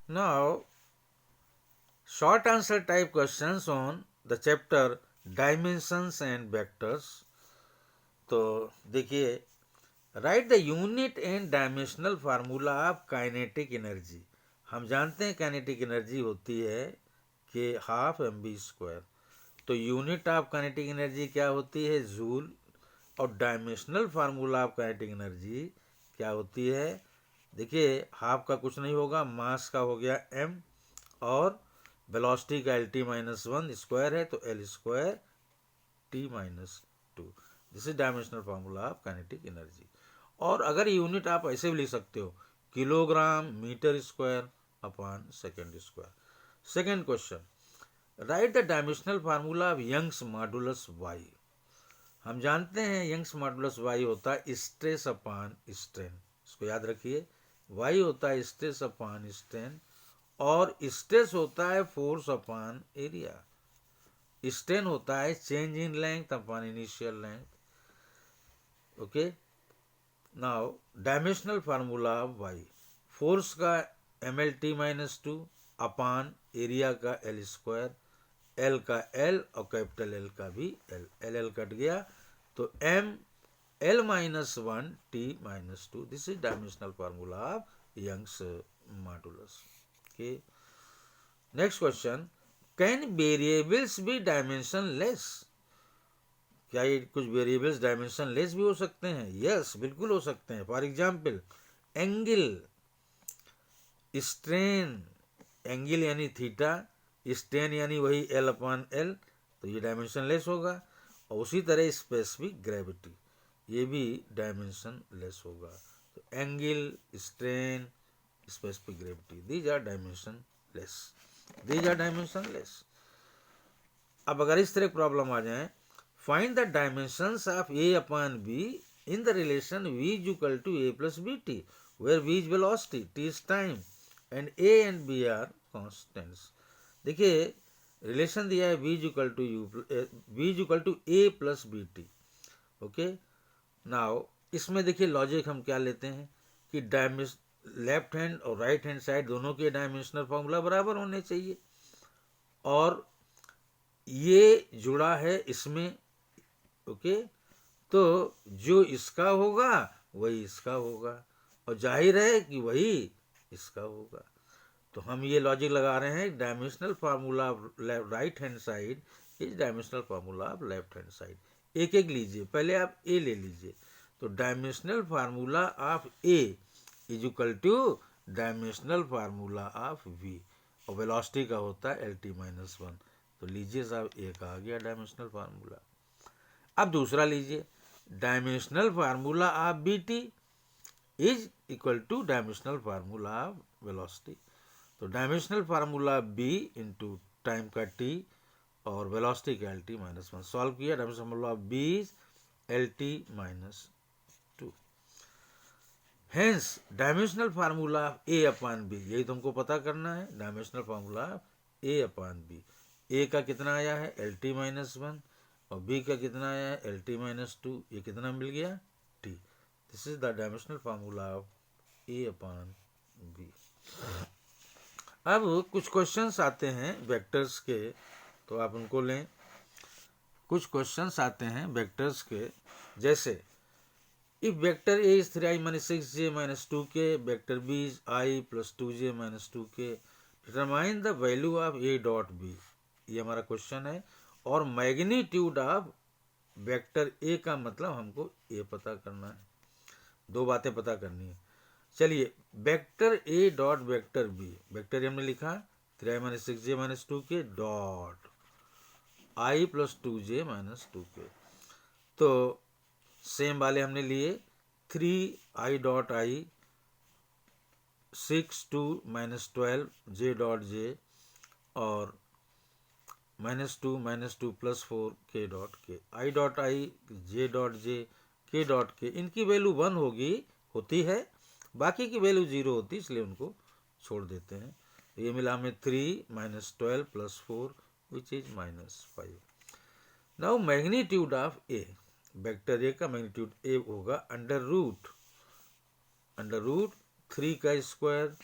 Now, short answer type questions on the chapter dimensions and vectors. तो देखिए, right the unit and dimensional formula of kinetic energy. हम जानते हैं kinetic energy होती है कि हाफ एम बी स्क्वायर। तो यूनिट ऑफ काइनेटिक एनर्जी क्या होती है? जूल। और dimensional formula of kinetic energy क्या होती है? देखिए, हाफ का कुछ नहीं होगा, मास का हो गया एम, और वेलोसिटी का L T minus one square है तो L square T minus two. This is dimensional formula of kinetic energy. और अगर यूनिट आप ऐसे भी लिख सकते हो, kilogram metre square upon second square. Second question, write the dimensional formula of Young's modulus Y. हम जानते हैं यंग्स मॉडुलस वाई होता है स्ट्रेस अपॉन स्ट्रेन। इसको याद रखिए, वाई होता है स्ट्रेस अपॉन स्ट्रेन, और स्ट्रेस होता है फोर्स अपॉन एरिया। स्ट्रेन होता है change in length upon initial length. Okay, now dimensional formula of Y, force का M L T minus two upon area का एल स्क्वायर, एल का L और capital L का भी एल, एल एल कट गया तो M L minus one T minus two. This is dimensional formula of Young's modulus. Okay, next question, can variables be dimensionless. क्या ये कुछ variables dimension less भी हो सकते हैं? यस, बिल्कुल हो सकते हैं। For example, angle, strain, angle यानी थीटा, स्ट्रेन यानी वही एल अपॉन एल, तो ये डायमेंशन लेस होगा। और उसी तरह स्पेसिफिक ग्रेविटी, ये भी डायमेंशन लेस होगा। तो angle, strain, specific gravity, these are dimensionless, these are dimensionless. अब अगर इस तरह प्रॉब्लम आ जाए, find the dimensions of A upon B in the relation v is equal to a plus B T, where v is velocity, t is time, and a and b are constants. देखिए, relation दिया है v is equal to v is equal to a plus B T. Okay, now इसमें देखिए logic हम क्या लेते हैं कि लेफ्ट हैंड और राइट हैंड साइड दोनों के डायमेंशनल फॉर्मूला बराबर होने चाहिए, और ये जुड़ा है इसमें। ओके, तो जो इसका होगा वही इसका होगा, और जाहिर है कि वही इसका होगा। तो हम ये लॉजिक लगा रहे हैं, dimensional formula of right hand side is dimensional formula of left hand side. एक एक लीजिए, पहले आप ए ले लीजिए। तो dimensional formula of A is equal to dimensional formula of V, और वेलोसिटी का होता है एल टी माइनस वन। तो लीजिए साहब, ए का आ गया डायमेंशनल फार्मूला। अब दूसरा लीजिए, dimensional formula of B T is equal to dimensional formula of velocity. तो dimensional formula B into time का टी और वेलोसिटी का L T minus one. Solve किया, dimensional formula of B is L T minus two. Hence dimensional formula of A upon B, यही तुमको पता करना है। Dimensional formula of A upon B, A का कितना आया है एल टी माइनस वन, और बी का कितना आया है एल टी माइनस टू। ये कितना मिल गया? T. This is the dimensional formula of A upon B. अब कुछ क्वेश्चंस आते हैं वेक्टर्स के, तो आप उनको लें। कुछ क्वेश्चंस आते हैं वेक्टर्स के, जैसे if vector A is 3i minus 6j minus 2k, vector B is i plus 2j minus 2k, determine the value of A dot B. ये हमारा क्वेश्चन है। और मैग्नीट्यूड ऑफ वेक्टर ए का मतलब हमको ए पता करना है। दो बातें पता करनी है। चलिए, vector A dot vector B, vector हमने लिखा 3i minus 6j minus 2k dot i plus 2j minus 2k। तो सेम वाले हमने लिए 3i dot i, 6 2 minus 12 j dot j, और -2 plus 4 k dot k, i dot i, j dot j, k dot k। इनकी value 1 होती है, बाकी की वैल्यू 0 होती है, इसलिए उनको छोड़ देते हैं। तो ये मिला हमें 3 minus 12 plus 4 which is -5। Now magnitude of A, vector A का मैग्नीट्यूड ए होगा अंडर रूट 3 का स्क्वायर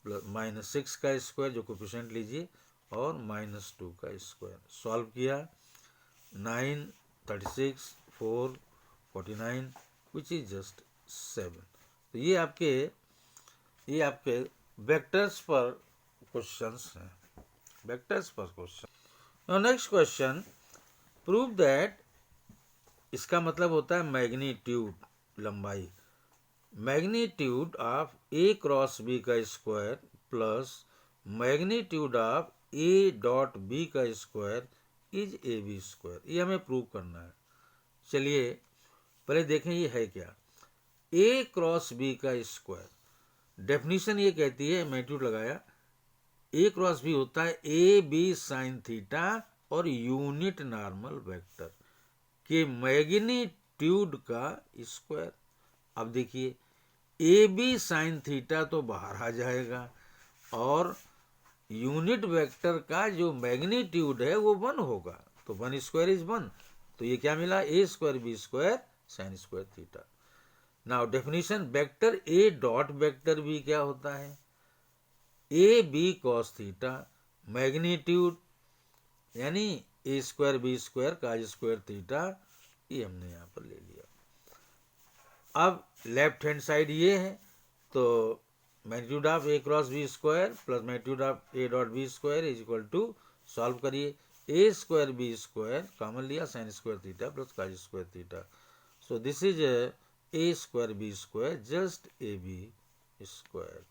प्लस -6 का स्क्वायर जो कोफिशिएंट लीजिए और -2 का स्क्वायर। सॉल्व किया 9, 36, 4, 49 विच इज जस्ट 7। तो ये आपके वेक्टर्स पर क्वेश्चंस हैं, वेक्टर्स पर question. Now next question, prove that, इसका मतलब होता है मैग्नीट्यूड, लंबाई। Magnitude of A cross B का square plus magnitude of A dot B का square is A B square, ये हमें प्रूव करना है। चलिए पहले देखें ये है क्या। ए क्रॉस बी का स्क्वायर, डेफिनेशन ये कहती है, मैग्नीट्यूड लगाया, ए क्रॉस बी होता है ए बी साइन थीटा और यूनिट नॉर्मल वेक्टर के मैग्नीट्यूड का स्क्वायर। अब देखिए ए बी साइन थीटा तो बाहर आ जाएगा और यूनिट वेक्टर का जो मैग्नीट्यूड है वो 1 होगा, तो 1 स्क्वायर इज 1, तो ये क्या मिला, A square B square sine square theta. Now definition, vector A dot vector B क्या होता है, A B cos theta, magnitude यानी A square B square cos square theta, ये हमने यहाँ पर ले लिया। अब लेफ्ट हैंड साइड ये है, तो magnitude of A cross B square plus magnitude of A dot B square is equal to, solve करिए, A square B square common लिया sine square theta plus cos square theta, so this is A square B square just A B square.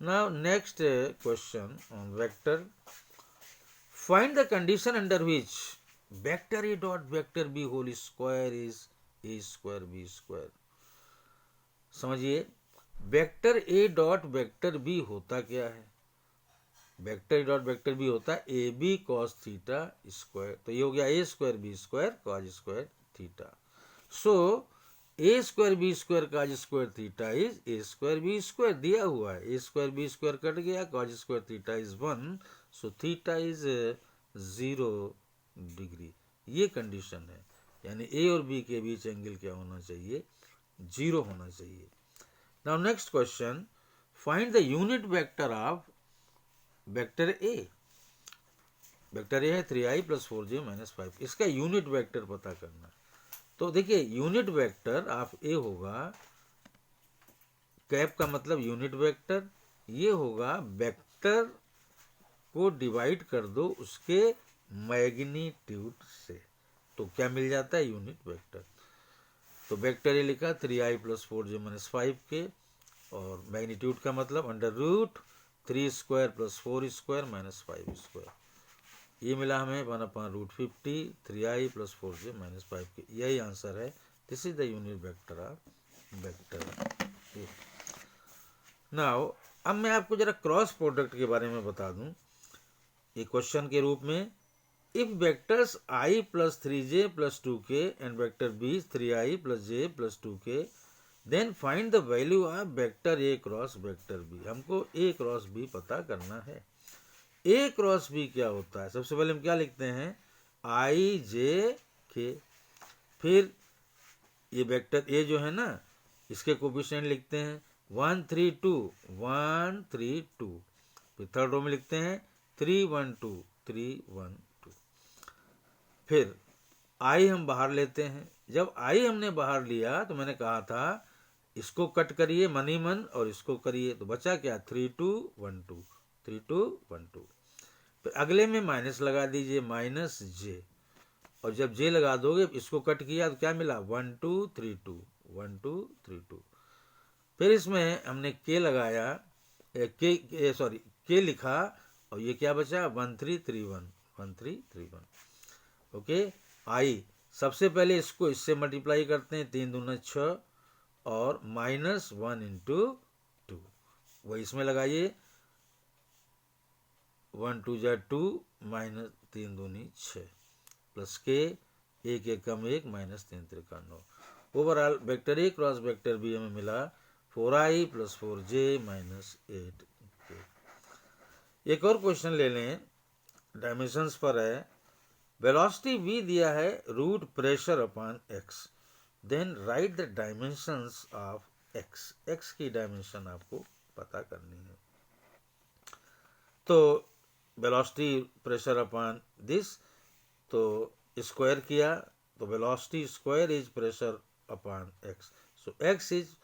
Now next question on vector, find the condition under which vector A dot vector B whole square is A square B square. समझिए vector A dot vector B होता क्या है, vector A dot vector B होता है A B cos theta square, तो ये हो गया A square B square cos square theta. So A square B square cos square theta is A square B square, दिया हुआ है, A square B square cut गया, cos square theta is 1, so theta is 0 degree. ये condition है, यानी ए और B के बीच angle क्या होना चाहिए, 0 होना चाहिए। Now next question, find the unit vector of vector A. Vector A है 3i प्लस 4j माइनस 5, इसका यूनिट वेक्टर पता करना। तो देखिए यूनिट वेक्टर ऑफ ए होगा, कैप का मतलब यूनिट वेक्टर, ये होगा वेक्टर को डिवाइड कर दो उसके मैग्नीट्यूड से, तो क्या मिल जाता है, यूनिट वेक्टर। तो वेक्टर ए लिखा 3i प्लस 4j माइनस 5 के, और मैग्नीट्यूड का मतलब under root 3 square plus 4 square minus 5 square, ये मिला हमें 1/√50 3i प्लस 4j माइनस 5 के, यही आंसर है। This is the unit vector of vector A. Now अब मैं आपको जरा क्रॉस प्रोडक्ट के बारे में बता दूं, ये क्वेश्चन के रूप में, if vectors i plus 3j plus 2k and vector b 3i plus j plus 2k, then find the value of vector A cross vector B. हमको ए क्रॉस बी पता करना है। ए क्रॉस बी क्या होता है, सबसे पहले हम क्या लिखते हैं, आई जे के, फिर ये वेक्टर ए जो है ना, इसके कोफिशिएंट लिखते हैं 1 3 2 1 3 2, फिर थर्ड रो में लिखते हैं 3 1 2 3 1 2, फिर आई हम बाहर लेते हैं। जब आई हमने बाहर लिया तो मैंने कहा था इसको कट करिए मन ही मन और इसको करिए, तो बचा क्या, 3 2 1 2 3 2 1 2, फिर अगले में माइनस लगा दीजिए माइनस जे, और जब जे लगा दोगे इसको कट किया तो क्या मिला 1 2 3 2 1 2 3 2, फिर इसमें हमने के लगाया, के लिखा, और ये क्या बचा 1 3 3 1 1 3 3 1। ओके, आई सबसे पहले इसको इससे मल्टीप्लाई करते हैं, 3 दूना 6 और माइनस 1 इंटू 2, वही इसमें लगाइए 1 2 जा 2 माइनस 3 दूनी 6 प्लस के, एक एक कम एक माइनस 3 त्रिका 9। Overall vector A cross vector B हमें मिला 4i plus 4j minus 8k। एक और क्वेश्चन ले लें, डायमेंशंस पर है, वेलोसिटी v दिया है root pressure upon x, then write the dimensions of x, x की डायमेंशन आपको पता करनी है। तो वेलोसिटी प्रेशर अपॉन दिस, तो स्क्वायर किया तो velocity square is pressure upon X, so X is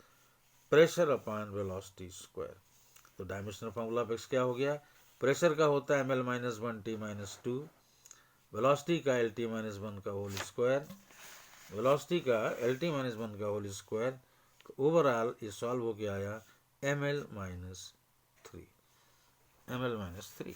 pressure upon velocity square. तो डायमेंशनल फॉर्मूला ऑफ एक्स क्या हो गया, प्रेशर का होता है ml minus 1 t minus 2, velocity का LT माइनस 1 का होल स्क्वायर, वेलोसिटी का LT माइनस 1 का होल स्क्वायर। तो ओवरऑल ये सॉल्व होके आया ml माइनस 3, ml माइनस 3।